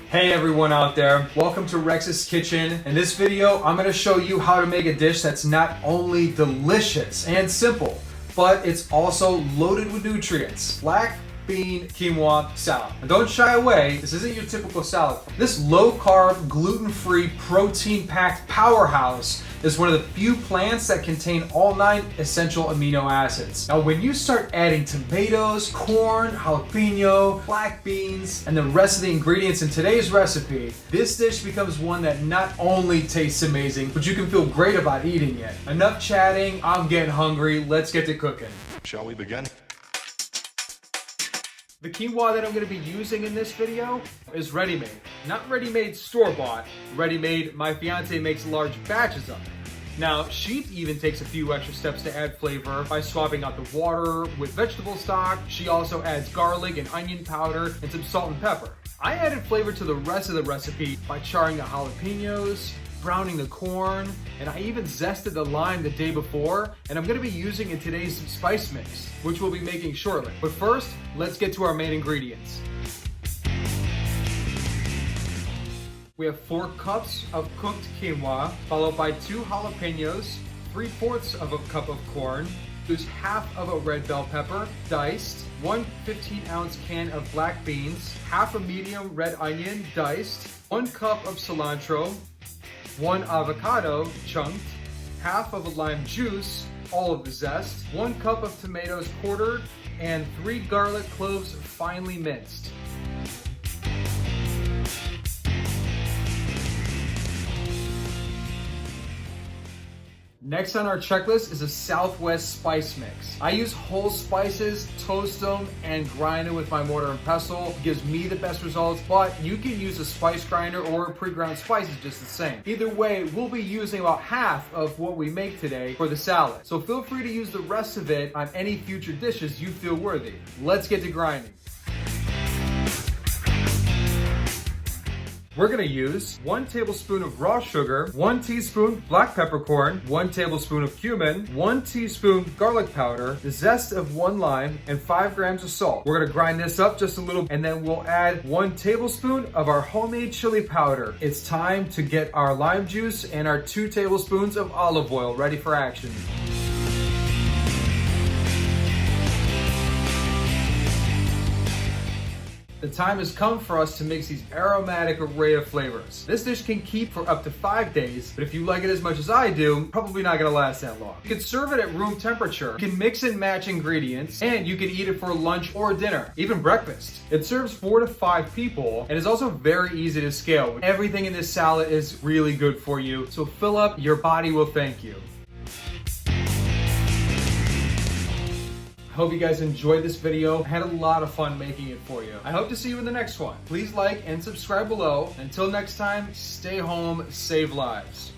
Hey everyone out there, welcome to Rex's Kitchen. In this video, I'm going to show you how to make a dish that's not only delicious and simple, but it's also loaded with nutrients. Black bean quinoa salad. And don't shy away, this isn't your typical salad. This low-carb, gluten-free, protein-packed powerhouse is one of the few plants that contain all 9 essential amino acids. Now, when you start adding tomatoes, corn, jalapeno, black beans, and the rest of the ingredients in today's recipe, this dish becomes one that not only tastes amazing, but you can feel great about eating it. Enough chatting, I'm getting hungry, let's get to cooking. Shall we begin? The quinoa that I'm going to be using in this video is ready-made. Not ready-made store-bought, ready-made my fiance makes large batches of it. Now, she even takes a few extra steps to add flavor by swapping out the water with vegetable stock. She also adds garlic and onion powder and some salt and pepper. I added flavor to the rest of the recipe by charring the jalapenos, browning the corn, and I even zested the lime the day before, and I'm going to be using in today's spice mix, which we'll be making shortly. But first, let's get to our main ingredients. We have 4 cups of cooked quinoa, followed by 2 jalapenos, 3/4 of a cup of corn, there's half of a red bell pepper, diced, 1 15-ounce can of black beans, half a medium red onion, diced, 1 cup of cilantro, 1 avocado, chunked, half of a lime juice, all of the zest, 1 cup of tomatoes quartered, and 3 garlic cloves finely minced. Next on our checklist is a Southwest spice mix. I use whole spices, toast them, and grind them with my mortar and pestle. It gives me the best results, but you can use a spice grinder or pre-ground spices just the same. Either way, we'll be using about half of what we make today for the salad. So feel free to use the rest of it on any future dishes you feel worthy. Let's get to grinding. We're gonna use 1 tablespoon of raw sugar, 1 teaspoon black peppercorn, 1 tablespoon of cumin, 1 teaspoon garlic powder, the zest of 1 lime, and 5 grams of salt. We're gonna grind this up just a little, and then we'll add 1 tablespoon of our homemade chili powder. It's time to get our lime juice and our 2 tablespoons of olive oil ready for action. The time has come for us to mix these aromatic array of flavors. This dish can keep for up to 5 days, but if you like it as much as I do, probably not gonna last that long. You can serve it at room temperature, you can mix and match ingredients, and you can eat it for lunch or dinner, even breakfast. It serves 4 to 5 people, and is also very easy to scale. Everything in this salad is really good for you, so fill up, your body will thank you. I hope you guys enjoyed this video. I had a lot of fun making it for you. I hope to see you in the next one. Please like and subscribe below. Until next time, stay home, save lives.